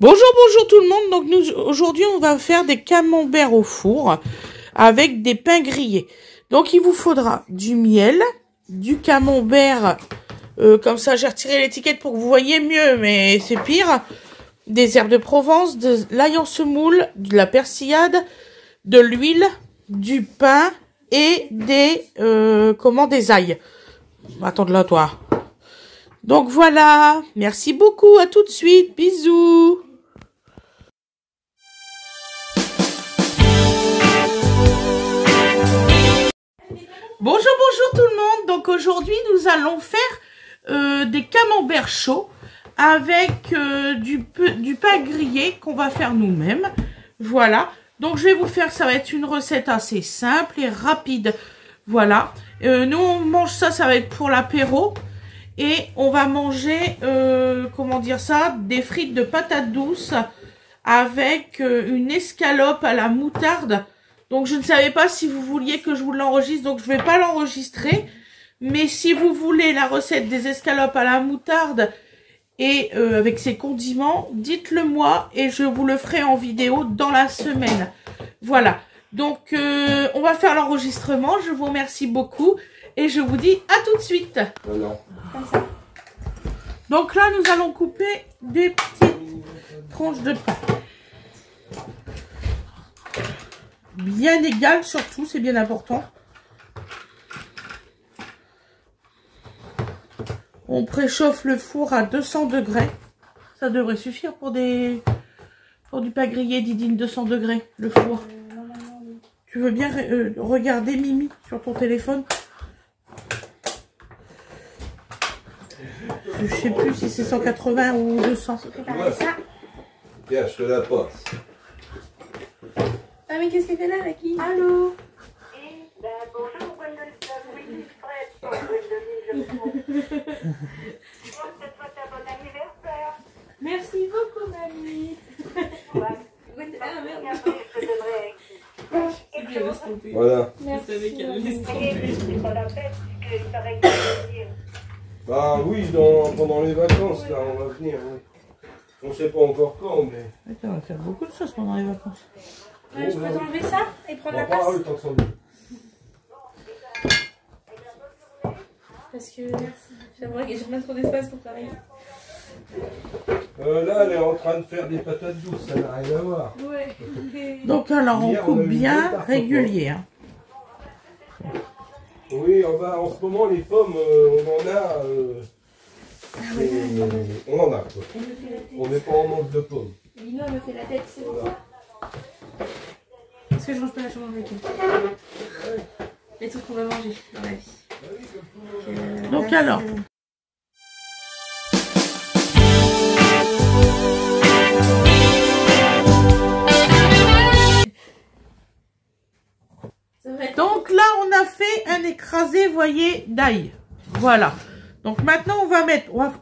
Bonjour, bonjour tout le monde. Donc nous aujourd'hui on va faire des camemberts au four avec des pains grillés. Donc il vous faudra du miel, du camembert, comme ça j'ai retiré l'étiquette pour que vous voyez mieux, mais c'est pire. Des herbes de Provence, de l'ail en semoule, de la persillade, de l'huile, du pain et des des ails. Attends de là toi. Donc voilà, merci beaucoup, à tout de suite, bisous. Bonjour, bonjour tout le monde. Donc aujourd'hui nous allons faire des camemberts chauds avec du pain grillé qu'on va faire nous-mêmes. Voilà, donc je vais vous faire, ça va être une recette assez simple et rapide. Voilà, nous on mange ça, ça va être pour l'apéro. Et on va manger, comment dire ça, des frites de patates douces avec une escalope à la moutarde. Donc je ne savais pas si vous vouliez que je vous l'enregistre, donc je ne vais pas l'enregistrer. Mais si vous voulez la recette des escalopes à la moutarde et avec ses condiments, dites-le moi et je vous le ferai en vidéo dans la semaine. Voilà, donc on va faire l'enregistrement, je vous remercie beaucoup. Et je vous dis à tout de suite. Non. Comme ça. Donc là, nous allons couper des petites tranches de pain. Bien égales surtout, c'est bien important. On préchauffe le four à 200 degrés. Ça devrait suffire pour du pain grillé, Didine, 200 degrés, le four. Tu veux bien regarder Mimi sur ton téléphone ? Je sais plus si c'est 180 ou 200. Ouais. Ça. Tiens, je te la passe. Ah mais qu'est-ce qu'elle fait là, la qui? Allô? Bonjour, Gwendoline. Oui, Fred. Je te souhaite un bon anniversaire. Merci beaucoup, mamie. Ah merde. Je te donnerai quelque chose. Voilà. Merci. C'est pas la peine, parce qu'il paraît que tu veux dire. Bah oui, pendant les vacances, là, on va venir. Oui. On sait pas encore quand, mais... On va faire beaucoup de choses pendant les vacances. Ouais, je peux t'enlever ça et prendre la Ah place? oui, t'en sens bien. Parce que j'aimerais que j'ai pas trop d'espace pour travailler. Là, elle est en train de faire des patates douces, ça n'a rien à voir. Ouais. Donc alors, on Hier, coupe on a eu bien deux tartes au régulier. Hein. Oui, en ce moment, les pommes, on en a... on en a, quoi. Elle me fait la tête. On n'est pas en manque de pommes. Lino, elle me fait la tête, c'est Voilà. pourquoi? Parce que je mange pas la chambre avec elle. Les trucs qu'on va manger dans la vie. Donc alors, C'est vrai. donc là, on a fait un écrasé, voyez, d'ail. Voilà. Donc maintenant,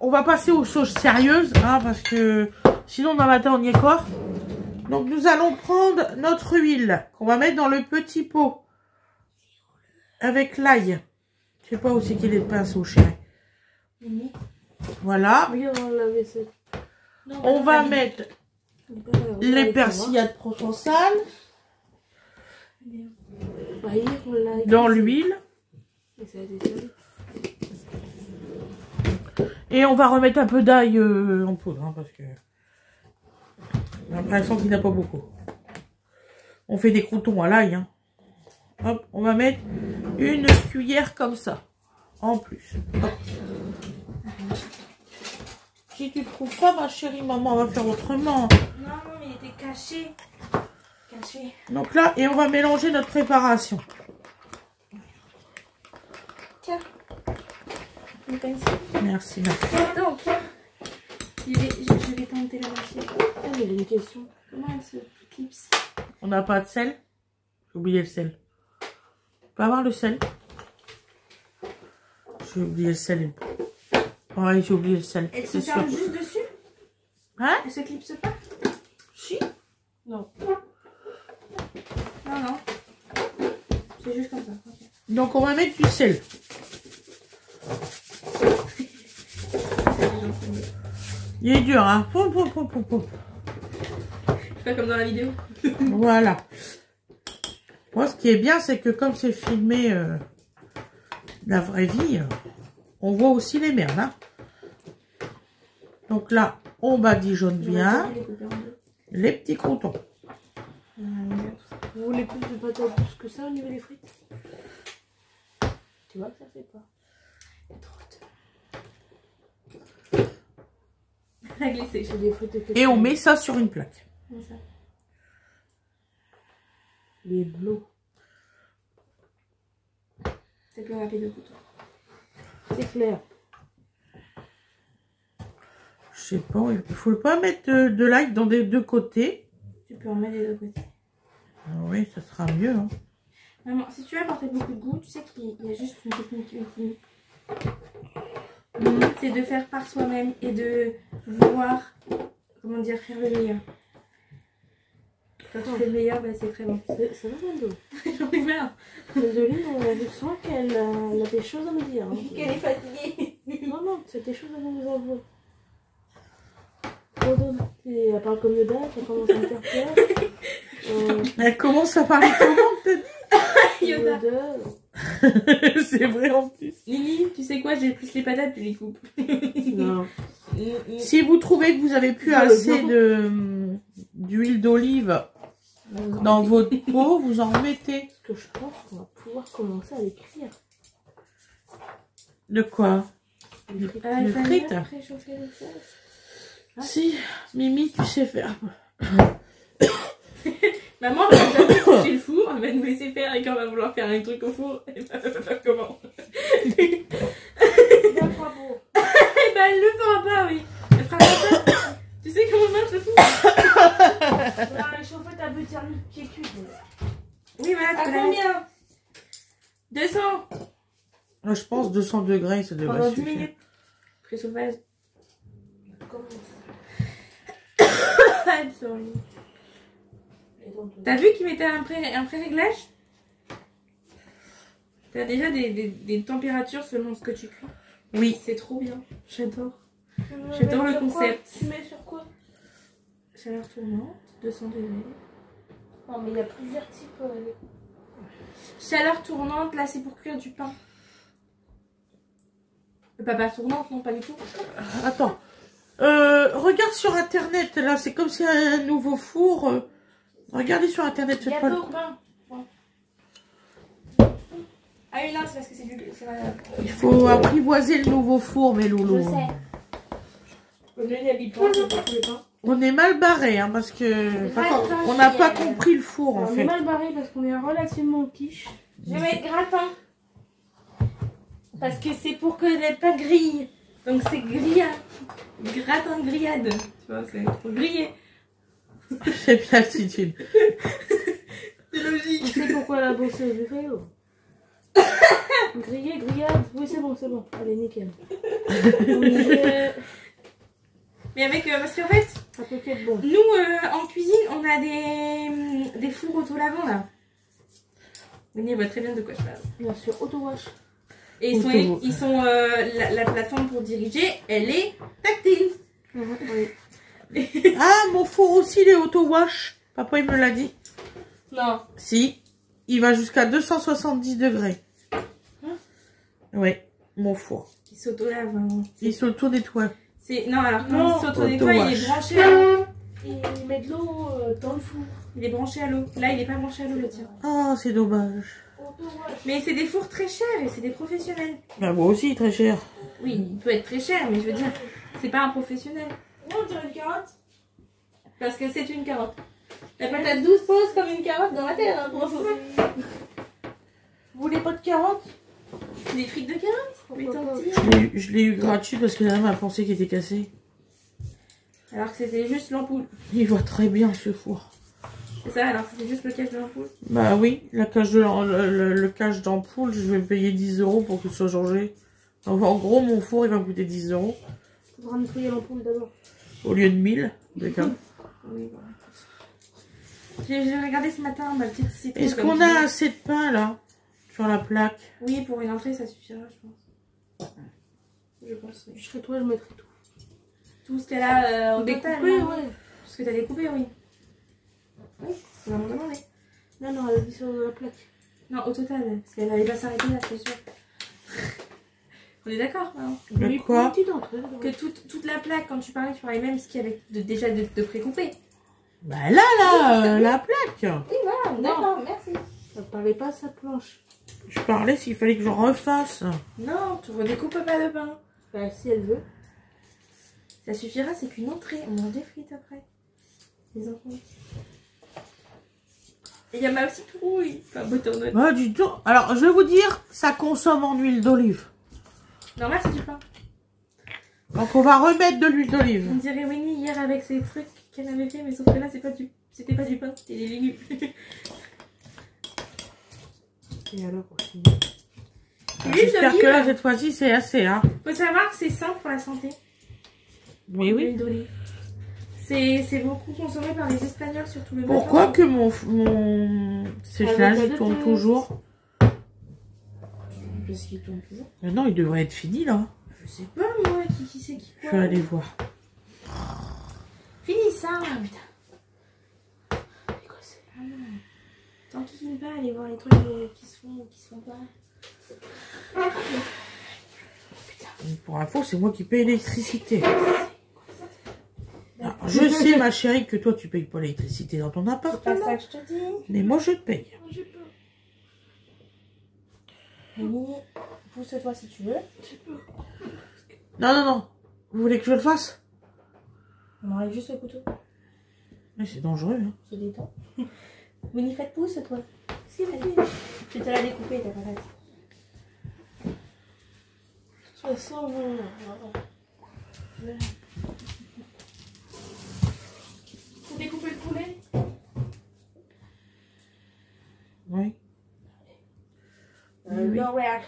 on va passer aux choses sérieuses, hein, parce que sinon, dans matin, on y est quoi. Donc nous allons prendre notre huile qu'on va mettre dans le petit pot avec l'ail. Je sais pas où c'est qu'il est le pinceau, chérie. Voilà. Regarde dans la vaisselle. Non, On va mettre les persillades provençales dans l'huile. Et on va remettre un peu d'ail en poudre, hein, parce que j'ai l'impression qu'il n'y en a pas beaucoup. On fait des croutons à l'ail. Hein. Hop, on va mettre une cuillère comme ça, en plus. Hop. Si tu ne trouves pas, ma chérie, maman va faire autrement. Non, mais il était caché. Caché. Donc là, et on va mélanger notre préparation. Tiens. Une pince. Merci, merci. Donc, je vais tenter la machine. Ah, j'avais une question. Comment elle se clipse? On n'a pas de sel. J'ai oublié le sel. Tu peux avoir le sel? J'ai oublié le sel. Ouais, j'ai oublié le sel. Elle se C'est sûr. ferme juste dessus? Hein? Elle se clipse pas? Si. Non. Non, non. C'est juste comme ça. Okay. Donc on va mettre du sel. Il est dur, hein. Pou, pou, pou, pou, pou. Pas comme dans la vidéo. Voilà. Moi, ce qui est bien, c'est que comme c'est filmé la vraie vie, on voit aussi les merdes. Hein. Donc là, on badigeonne bien les petits croutons. Vous voulez plus de patates douces que ça au niveau des frites? Tu vois que ça fait pas. La glisser. C'est des frites Et on met ça sur une plaque. Comme ça. Les bleus. C'est plus rapide le couteau. C'est clair. Je sais pas, il faut pas mettre de l'ail dans des deux côtés. Tu peux en mettre des deux côtés. Oui, ça sera mieux. Hein. Maman, si tu veux apporter beaucoup de goût, tu sais qu'il y a juste une technique ultime. C'est de faire par soi-même et de vouloir, comment dire, faire le meilleur. Quand tu fais le meilleur, bah, c'est très bon. Ça va, Mando? J'en ai marre. Mandoline, je sens qu'elle a des choses à me dire. Hein. Qu'elle est fatiguée. Non, non, c'est des choses à nous avouer. Elle parle comme Yoda, elle commence à me faire peur. Elle commence à parler comment, t'as dit? Yoda. C'est vrai en plus. Lily, tu sais quoi, j'ai plus les patates, tu les coupes. Non. Si vous trouvez que vous avez plus assez d'huile d'olive dans votre pot, vous en remettez. Parce que je pense qu'on va pouvoir commencer à l'écrire. De quoi? Les frites. Les frites. Préchauffer le feu. Si, Mimi, tu sais faire. Maman, elle va jamais toucher le four, elle va nous laisser faire et quand on va vouloir faire un truc au four, elle va faire comment? Il va faire beau. Eh ben, elle le fera pas, oui. Elle fera pas ça. Tu sais comment marche le four? On va réchauffer ta bulle thermique qui est cuite. Oui, voilà, tu À peux la mettre. combien? 200 Je pense 200 degrés, ça devrait pendant 10 suffire. minutes. Préchauffage. I'm sorry. T'as vu qu'ils mettaient un pré-réglage? T'as déjà des températures selon ce que tu cuis? Oui. C'est trop bien. J'adore. J'adore le concept. Tu mets sur quoi? Chaleur tournante, 200 degrés. Non, mais il y a plusieurs types. Chaleur tournante, là c'est pour cuire du pain. Pas tournante, non, pas du tout. Attends. Regarde sur internet, là, c'est comme si un nouveau four. Regardez sur internet, faites pas le Gâteau coup. pain. Ah oui, non, c'est parce que c'est du... Il faut apprivoiser le nouveau four, mes loulous. Je sais. Le nez habille pas, c'est pour le pain. On est mal barré, hein, parce que par contre, on n'a pas compris le four, en On est fait. mal barré parce qu'on est relativement quiche. Je vais mettre gratin. Parce que c'est pour que les pains grillent. Donc c'est grillade. Gratin de grillade. Tu vois, c'est pour griller. C'est bien l'attitude. C'est logique. Tu sais pourquoi elle a bossé au buffet? Grillé, grillade. Oui, c'est bon, c'est bon. Allez, nickel. Mais avec... parce qu'en fait, Ça peut être bon. nous, en cuisine, on a des fours auto-lavants, là. Vous voyez très bien de quoi je parle. Bien sûr, auto-wash. Et ils sont la plateforme pour diriger, elle est tactile. Oui. Ah, mon four aussi, il est auto-wash. Papa, il me l'a dit. Non. Si, il va jusqu'à 270 degrés. Oui, mon four. Il s'auto-lave. Hein. Il s'auto-nettoie. Non, alors quand Non, il s'auto-nettoie, il est auto-wash. branché à l'eau. Il met de l'eau dans le four. Il est branché à l'eau. Là, il est pas branché à l'eau, le tien. Oh, c'est dommage. Auto-wash. Mais c'est des fours très chers et c'est des professionnels. Bah, moi aussi, très cher. Oui, il peut être très cher, mais je veux dire, c'est pas un professionnel. Non, on dirait une carotte. Parce que c'est une carotte. La patate douce pose comme une carotte dans la terre, hein, pour vous. Vous voulez pas de carotte? Des frites de carottes. Mais Pourquoi tant pas. pis. Je l'ai eu gratuit parce que la dame a pensé qu'il était cassé. Alors que c'était juste l'ampoule. Il va très bien, ce four. C'est ça, alors que c'était juste le cache de l'ampoule. Bah oui, la cage de, le cache d'ampoule, je vais payer 10 € pour qu'il soit changé. Donc, en gros, mon four, il va me coûter 10 €. Faudra nettoyer l'ampoule d'abord. Au lieu de 1000. D'accord. Oui, voilà. J'ai regardé ce matin ma petite citrouille. Est-ce comme qu'on tu a dis. assez de pain, là? Sur la plaque? Oui, pour une entrée, ça suffira, je pense. Je pense, oui. Je serais toi, je mettrais tout. Tout ce qu'elle a au Découpé, total. hein. ouais. Tout ce que t'as découpé, oui. Oui, c'est vraiment demandé. Non, non, elle a dit sur la plaque. Non, au total, parce qu'elle n'allait pas s'arrêter là, je suis sûre. On est d'accord, non? De quoi? Que toute la plaque, quand tu parlais même ce qu'il y avait déjà de précoupé. Bah là, la plaque. Oui, voilà, d'accord, merci. Elle parlait pas à sa planche. Je parlais s'il fallait que je refasse. Non, tu redécoupes pas de pain. Bah, si elle veut. Ça suffira, c'est qu'une entrée. On mange des frites après. Les enfants. Et il y a ma petite rouille. Enfin, butternut. Bah, du tout. Alors, je vais vous dire, ça consomme en huile d'olive. Normal, c'est du pain. Donc, on va remettre de l'huile On d'olive. dirait Winnie hier avec ses trucs qu'elle avait fait, mais sauf que là, c'était pas du pain, c'était des légumes. Et alors, aussi. J'espère que là, cette fois-ci, c'est assez. Hein. Faut savoir que c'est sain pour la santé. Oui, oui. L'huile d'olive. C'est beaucoup consommé par les Espagnols, surtout le matin. Pourquoi que mon séchage il tourne toujours? Parce qu'il tourne toujours. Mais non, il devrait être fini là. Je sais pas, moi, qui c'est qui Je quoi. vais aller voir. Finis ça, putain. Ah non. Tant qu'il ne va aller voir les trucs qui se font pas. Pour info, c'est moi qui paye l'électricité. Alors, je sais, ma chérie, que toi, tu payes pas l'électricité dans ton C'est pas appartement. ça que je te dis. Mais moi, je te paye. Winnie, pousse-toi si tu veux. Non, non, non. Vous voulez que je le fasse? On enlève juste le couteau. Mais c'est dangereux. Hein. Se détend. Winifred, pousse-toi. Si, vas-y. Je vais te la découper, ta patate. De toute façon, Faut découper le poulet. Oui. oui. Non, ouais, à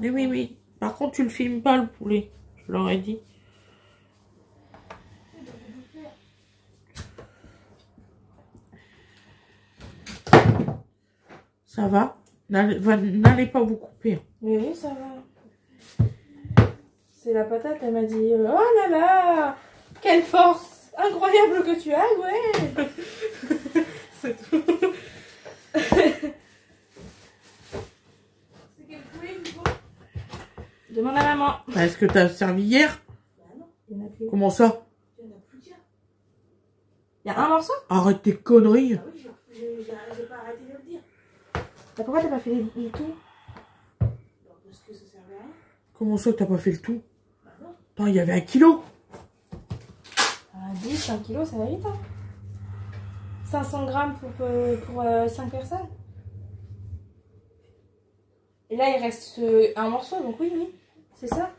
Oui, oui, oui. Par contre, tu le filmes pas, le poulet. Je leur ai dit. Ça va? N'allez pas vous couper. Mais oui, ça va. C'est la patate, elle m'a dit oh là là, quelle force incroyable que tu as, ouais. C'est tout. C'est quel poulet, du coup? Demande à maman. Est-ce que t'as servi hier? Bah non, il y en a plus. Comment ça? Il y en a plus qu'un. Il y a un morceau? Arrête tes conneries. Ah oui, j'ai pas arrêté de le dire. Bah pourquoi t'as pas fait le tout? Parce que ça servait à rien. Comment ça que t'as pas fait le tout? Bah non. Attends, il y avait 1 kilo. Ah, 10, 1 kilo, ça va vite, hein. 500 grammes pour 5 personnes. Et là, il reste un morceau, donc oui, oui, c'est ça.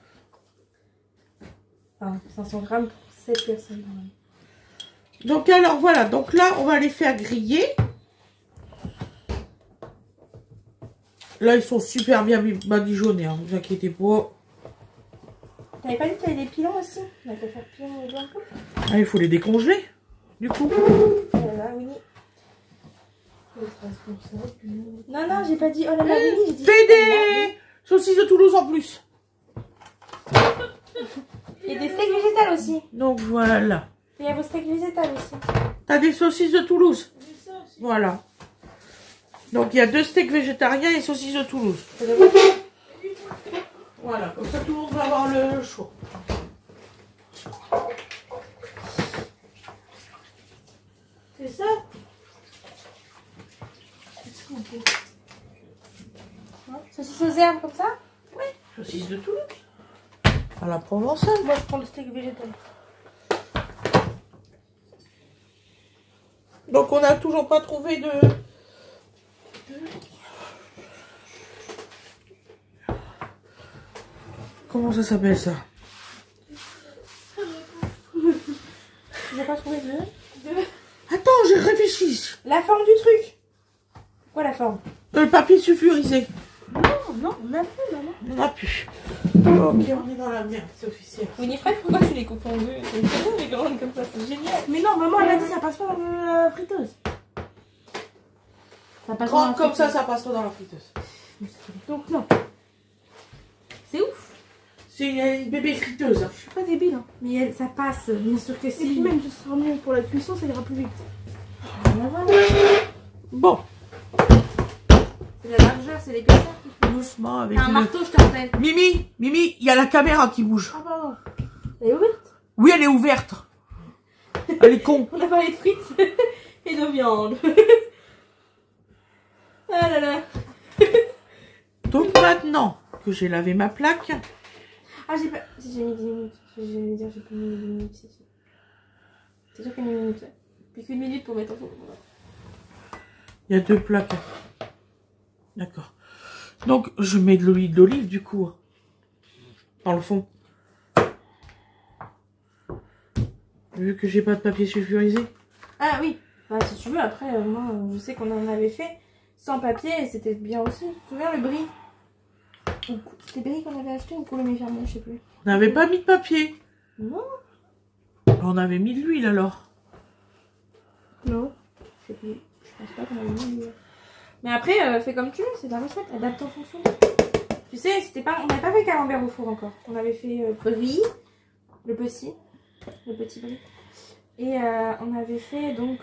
Enfin, 500 grammes pour 7 personnes. Donc alors voilà, donc là on va les faire griller. Là ils sont super bien badigeonnés, hein, vous inquiétez pas. T'avais pas dit qu'il y avait des pilons aussi? On va te faire pilon les un peu. Ah, il faut les décongeler, du coup. Voilà, Winnie. Non, non, j'ai pas dit oh là là, Winnie, j'ai dit. Fais des saucisses de Toulouse en plus. Et des steaks végétales aussi. Donc voilà. Il y a vos steaks végétales aussi. T'as des saucisses de Toulouse. Voilà. Donc il y a 2 steaks végétariens et saucisses de Toulouse. Voilà, comme ça tout le monde va avoir le choix. C'est ça? Saucisses aux herbes comme ça? Saucisses de Toulouse. À la provençale. Moi, je prends le steak végétal. Donc on n'a toujours pas trouvé de... Comment ça s'appelle ça? J'ai pas trouvé de... Attends, j'ai réfléchi. La forme du truc. Quoi la forme? Le papier sulfurisé. Non, on a plus, maman. On n'a plus. Ok, on est dans la merde, c'est officiel. Winifred, pourquoi tu les coupes en deux? C'est bien les grandes comme ça, c'est génial. Mais non, maman, elle a dit ça passe pas dans la friteuse. Ça passe Grande comme ça passe pas dans la friteuse. Donc, non. C'est ouf. C'est une bébé friteuse. Hein. Je suis pas débile. Hein. Mais ça passe, bien sûr que Et puis si. même, ce sera mieux pour la cuisson, ça ira plus vite. Rien à voir. Bon, C'est la largeur, c'est l'épaisseur. doucement avec T'as un une... marteau, je te rappelle. Mimi, il y a la caméra qui bouge. Ah, pardon. Elle est ouverte? Oui, elle est ouverte. Elle est con. On a parlé de frites et de viande. Ah là là. Donc maintenant que j'ai lavé ma plaque, Ah, j'ai pas. Si, j'ai mis 10 minutes. J'allais dire, j'ai pas mis 10 minutes. C'est sûr qu'il y a mis 1 minute. Puis qu'une minute pour mettre en fond. il y a 2 plaques. D'accord. Donc je mets de l'huile d'olive du coup. Dans le fond. Vu que j'ai pas de papier sulfurisé. Ah oui. Bah, si tu veux, après, moi, je sais qu'on en avait fait sans papier et c'était bien aussi. Tu te souviens le brie? C'était brie qu'on avait acheté ou Coulommiers Fermont, je sais plus. On n'avait pas mis de papier. Non. On avait mis de l'huile alors. Non. Je sais plus. Je pense pas qu'on avait mis. Mais après, fais comme tu veux, c'est la recette, adapte en fonction. Tu sais, c'était pas, on n'avait pas fait camembert au four encore. On avait fait brie, le petit brie. Et on avait fait donc.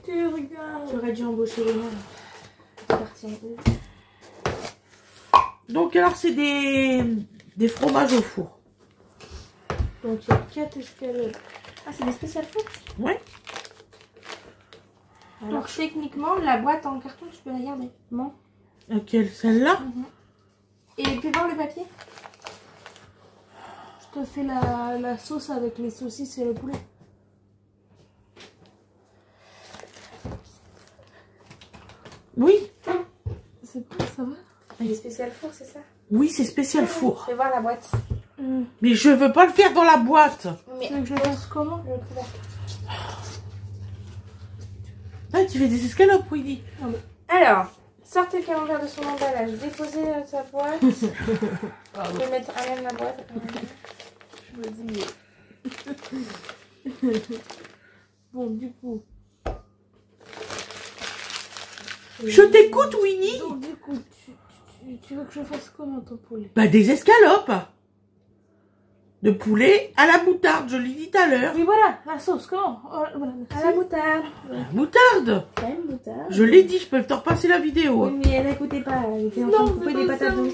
Tu regardes. J'aurais dû embaucher les mains. C'est parti en haut. Donc alors c'est des fromages au four. Donc il y a 4 escalopes. Ah, c'est des spéciales four. Ouais. Alors techniquement, la boîte en carton, tu peux la garder. Non. Laquelle? Celle-là? Et fais voir le papier. Je te fais la sauce avec les saucisses et le poulet. Oui. C'est pas, ça va? Les spéciales four, c'est ça? Oui, c'est spécial four. Fais voir la boîte. Mais je veux pas le faire dans la boîte. Mais Tu veux que je le fasse comment? le couvercle. Ah, tu fais des escalopes, Winnie. Alors, sortez le camembert de son emballage, déposez sa boîte. Vous pouvez mettre à même la boîte. Je me dis. Bon, du coup. Je t'écoute, Winnie. Donc, du coup, tu veux que je fasse comment ton poulet? Bah, des escalopes. De poulet à la moutarde, je l'ai dit tout à l'heure. Oui, voilà, la sauce, comment? Oh, voilà, À la moutarde. Moutarde. À la moutarde. Je l'ai dit, je peux te repasser la vidéo. Oui, mais elle n'écoutait pas. Elle était en train de couper des patates douces.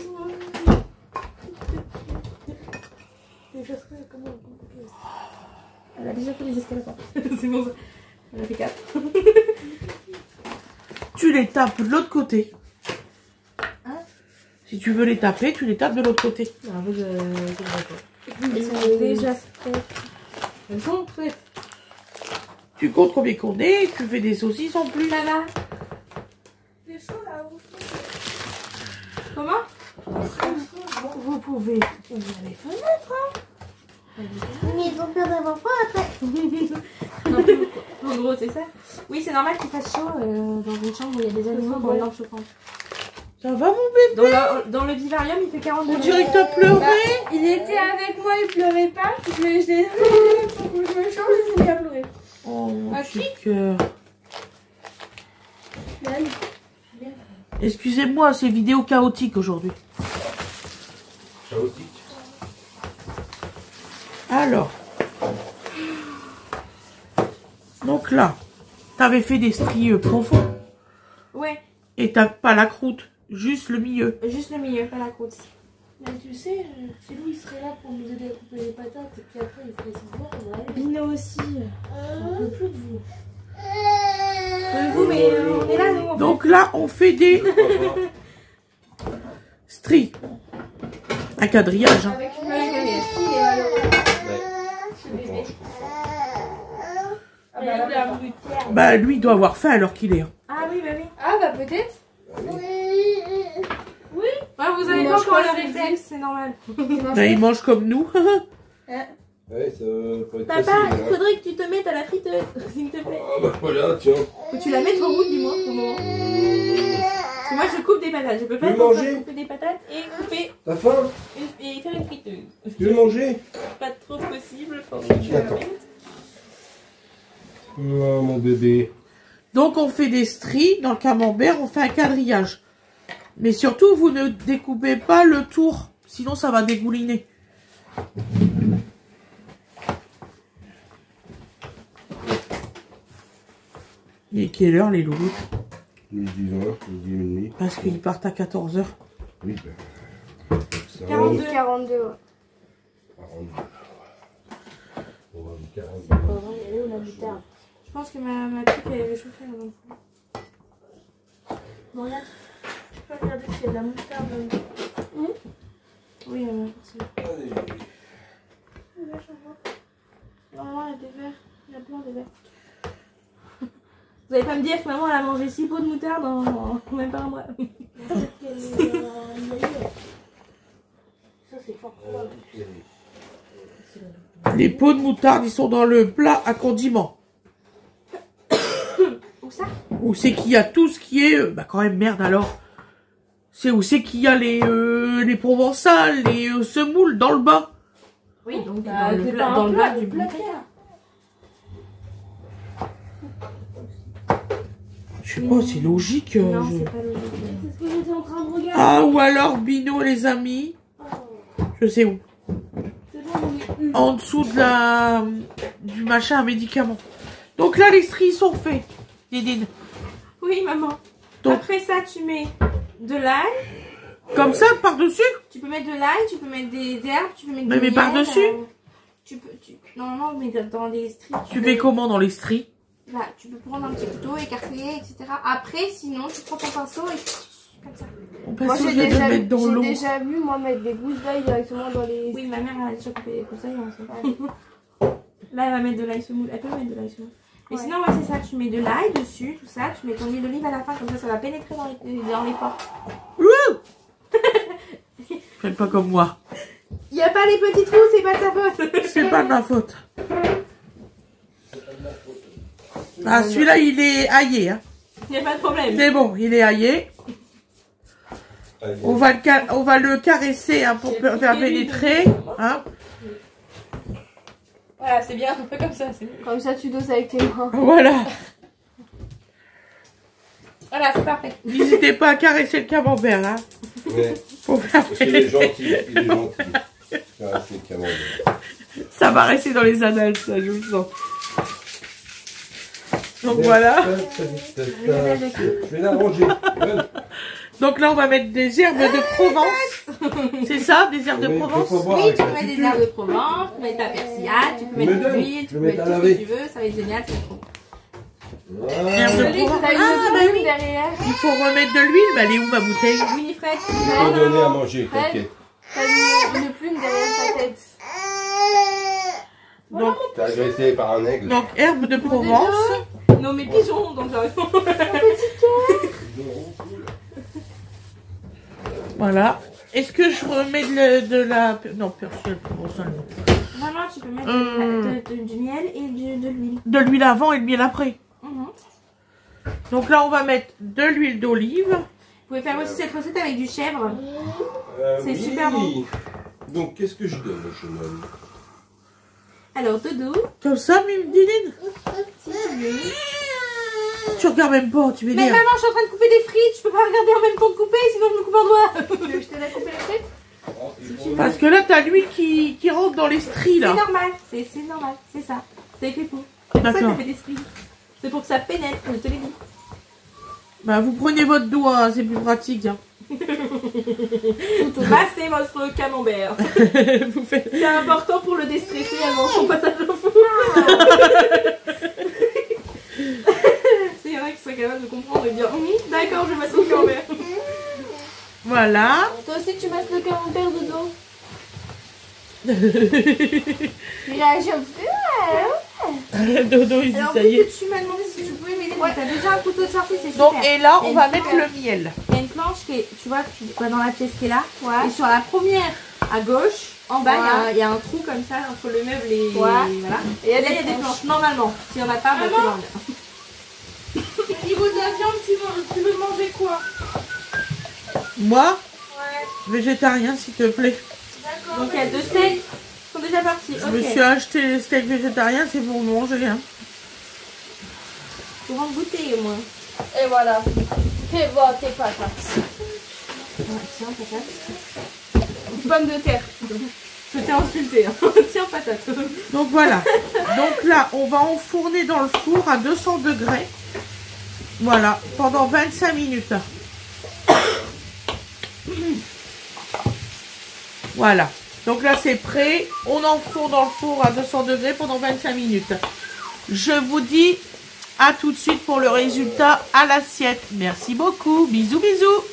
Mais je serais comment? Elle a déjà fait les escalopes. C'est bon ça. Elle a fait 4. Tu les tapes de l'autre côté. Hein? Si tu veux les taper, tu les tapes de l'autre côté. Non, en fait, je Elles sont déjà faites. Elles sont prêtes. Tu comptes combien qu'on est, tu fais des saucisses en plus. Ça va? C'est chaud là. Comment? Vous pouvez ouvrir les fenêtres. Mais ils ont peur d'avoir froid après. En gros, c'est ça. Oui, c'est normal qu'il fasse chaud dans une chambre où il y a des aliments pour une lampe chauffante. Ça va, mon bébé? Dans le vivarium, il fait 40 On degrés. dirait que t'as pleuré. Il était avec moi, il pleurait pas. Je l'ai pour que je me change, il s'est mis à pleurer. Oh, mon Ah, petit si. cœur. Excusez-moi, c'est vidéo chaotique aujourd'hui. Chaotique. Alors. Donc là, t'avais fait des stries profonds. Ouais, Et t'as pas la croûte, juste le milieu. juste le milieu, pas la croûte. Mais tu sais, Philou il serait là pour nous aider à couper les patates et puis après il ferait ses devoirs, on va aller. Bino aussi. J'en peux plus de vous. Vous, mais on est là, nous. En fait. Donc là, on fait des Pourquoi pas? stries. Un quadrillage. Hein. Avec une main, il est malheureux. Ouais. Franchement. Ah bah, là, Bah, lui, il doit avoir faim alors qu'il est. Hein. ah oui, bah oui. Ah bah peut-être. Oui. Ah, vous avez Il pas mange encore pas le ce réflexe, c'est normal. Bah, il mange comme nous. Ouais, ça peut être Papa, facile, il hein. faudrait que tu te mettes à la friteuse, s'il te plaît. Ah bah voilà, tiens. Faut que tu la mettes au bout, dis-moi, pour le moment. Parce que moi, je coupe des patates. Je peux pas Tu veux être en train manger de couper des patates et couper T'as faim? et faire une friteuse. Tu veux manger? Pas trop possible, faut que tu la Attends. mettes. Oh mon bébé. Donc, on fait des stries. Dans le camembert, on fait un quadrillage. Mais surtout, vous ne découpez pas le tour. Sinon, ça va dégouliner. Et quelle heure les loulous? Midi 20, midi et demi. Parce qu'ils partent à 14 h. Oui, ben. Ça, 42. 42, ouais. 42. On va vous 42. Pas vrai, elle est où la moutarde? Je pense que ma petite elle avait chauffé avant. Bon, regarde. Tu peux regarder s'il y a de la moutarde. Oui, Allez. normalement il y a des verres. Il y a plein des verres. Vous allez pas me dire que maman elle a mangé 6 pots de moutarde en même pas un mois. Peut-être qu'elle est ça, c'est fort probable. Les pots de moutarde, ils sont dans le plat à condiments. Où ça? Où c'est qu'il y a tout ce qui est... bah quand même, merde alors. C'est où c'est qu'il y a les provençales, les semoules dans le bas. Oui, donc Bah, dans le c'est plat, pas dans un le plat, bas du plat bouquet. clair. Je sais pas, c'est logique. Non, je- c'est pas logique. C'est ce que j'étais en train de regarder. Ah, ou alors Bino, les amis. Je sais où. C'est bon, on est En dessous de du machin à médicaments. Donc là, les stries sont faits. Didine. Oui, maman. Donc- Après ça, tu mets de l'ail. Comme ça, par-dessus. Tu peux mettre de l'ail, tu peux mettre des herbes, tu peux mettre Mais du miel, par-dessus Normalement, mais dans les stries. Tu fais comment dans les stries? Là, tu peux prendre un petit couteau, écarter, etc. Après, sinon, tu prends ton pinceau et comme ça. On Moi passe au j'ai lieu de déjà, mettre dans l'eau. vu moi mettre des gousses d'ail directement dans les... Oui, ma mère, elle a déjà coupé les coussins, on sait pas. Là, elle va mettre de l'ail semoule. Elle peut mettre de l'ail semoule. Et Ouais. sinon, ouais, c'est ça. Tu mets de l'ail dessus, tout ça. Tu mets ton huile d'olive à la fin, comme ça va pénétrer dans les porcs. Faites pas comme moi. Il n'y a pas les petits trous, c'est pas de sa faute. C'est pas de ma faute. Ah, celui-là, il est aillé. Hein. Il n'y a pas de problème. C'est bon, il est aillé. Allez. On va le caresser hein, pour faire pénétrer. Hein. Voilà, c'est bien, on fait comme ça. C'est... Comme ça tu doses avec tes mains. Voilà. Voilà, c'est parfait. N'hésitez pas à caresser le camembert. Hein. Ouais. Pour faire Parce qu'il est gentil, il est gentil. Ah, c'est le camembert. Ça va rester dans les annales, ça, je vous le sens. Donc voilà. Je vais l'arranger. Donc là, on va mettre des herbes de Provence. C'est ça, des herbes de Provence? Oui, tu peux mettre des herbes de Provence, tu peux mettre ta persillade, tu peux mettre de l'huile, tu peux mettre tout ce que tu veux, ça va être génial, c'est trop. Herbes de Provence. T'as une Ah, bah plume oui. derrière. Il faut remettre de l'huile, mais elle est où ma bouteille? Winifred, tu Je vais donner à manger, Fred, t'inquiète. t'as une plume derrière ta tête. Donc, T'es agressé par un aigle. donc herbes de Provence. non mes pigeons, donc j'arrive pas. Voilà. Est-ce que je remets de la... Non, persillade provençale, non. Non, non, tu peux mettre du miel et de l'huile. De l'huile avant et le miel après. Mhm. Donc là, on va mettre de l'huile d'olive. Vous pouvez faire aussi cette recette avec du chèvre. C'est Oui. super bon. Donc, qu'est-ce que je donne au jeune homme? Alors, Dodo, Comme ça, Diline. si tu veux. Tu regardes même pas, tu Mais m'énerves. maman, je suis en train de couper des frites, je peux pas regarder en même temps de couper, sinon je me coupe un doigt. Tu veux que je t'aide à couper les frites? Parce que là, t'as l'huile qui rentre dans les stries, C'est là. normal, c'est normal, c'est ça. C'est fait pour. C'est pour ça que D'accord. ça fait des stries. C'est pour que ça pénètre, je te l'ai dit. Bah, vous prenez votre doigt, hein, c'est plus pratique. Hein. Massez votre camembert. Vous faites... C'est important pour le déstresser avant son patate au four. Il y en a qui seraient capables de comprendre et de dire d'accord, je masse le camembert. Voilà. Toi aussi tu masses le camembert dedans. Il réagit un petit peu. Dodo, il dit Alors, ça y est. vu que tu m'as demandé si tu pouvais m'aider, t'as déjà un couteau de sortie, c'est super. Donc, et là, Il y a on va une mettre super- le miel. Il y a une planche qui est, tu vois dans la pièce qui est là. Ouais. Et sur la première à gauche, en bas, Ouais. il y a un trou comme ça entre le meuble et. Ouais. Voilà. Et Et là, il y a des planches, normalement. S'il n'y en a pas, bah, tu l'enlèves. Au niveau de la viande, tu veux manger quoi? Moi, Ouais, végétarien, s'il te plaît. d'accord. Donc, il y a 2 steaks qui sont déjà partis. Je me suis acheté les steaks végétariens, c'est pour manger. Hein. Pour en goûter au moins. Et voilà. Fais voir tes patates. Ouais, tiens, patate. Pommes de terre. Je t'ai insulté. Hein. Tiens, patate. Donc voilà. Donc là, on va enfourner dans le four à 200 degrés Voilà, pendant 25 minutes. Voilà. Donc là, c'est prêt. On enfourne dans le four à 200 degrés pendant 25 minutes. Je vous dis à tout de suite pour le résultat à l'assiette. Merci beaucoup. Bisous, bisous.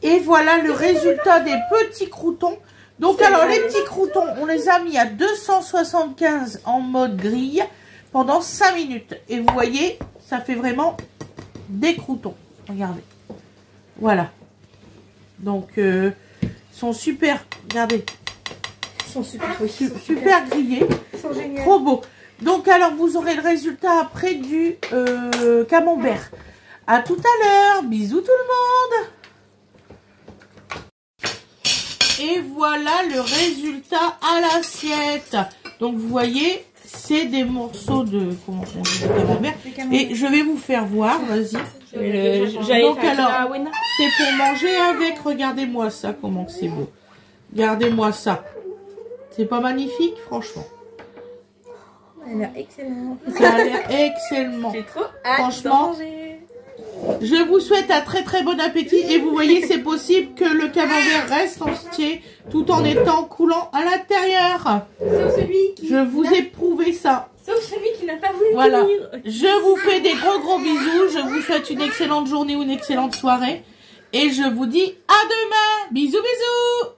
Et voilà le résultat des petits croûtons. Donc alors les petits croûtons, on les a mis à 275 en mode grille pendant 5 minutes. Et vous voyez, ça fait vraiment des croûtons. Regardez. Voilà. Donc, ils sont super. Regardez. Ils sont super, oui, super grillés. Ils sont géniaux. Trop beau. Donc alors, vous aurez le résultat après du camembert. À tout à l'heure. Bisous tout le monde. Et voilà le résultat à l'assiette. Donc vous voyez, c'est des morceaux de comment on dit, de camembert. Et je vais vous faire voir, vas-y. Donc alors, c'est pour manger avec. Regardez-moi ça, comment que c'est beau. Regardez-moi ça. C'est pas magnifique, franchement. Ça a l'air excellent. Ça a l'air excellent. J'ai trop hâte Franchement, de manger. Je vous souhaite un très très bon appétit. Et vous voyez, c'est possible que le camembert reste entier tout en étant coulant à l'intérieur. Sauf celui qui... Je vous ai prouvé ça. Sauf celui qui n'a pas voulu Voilà. venir. Je vous fais des gros bisous. Je vous souhaite une excellente journée ou une excellente soirée. Et je vous dis à demain. Bisous bisous.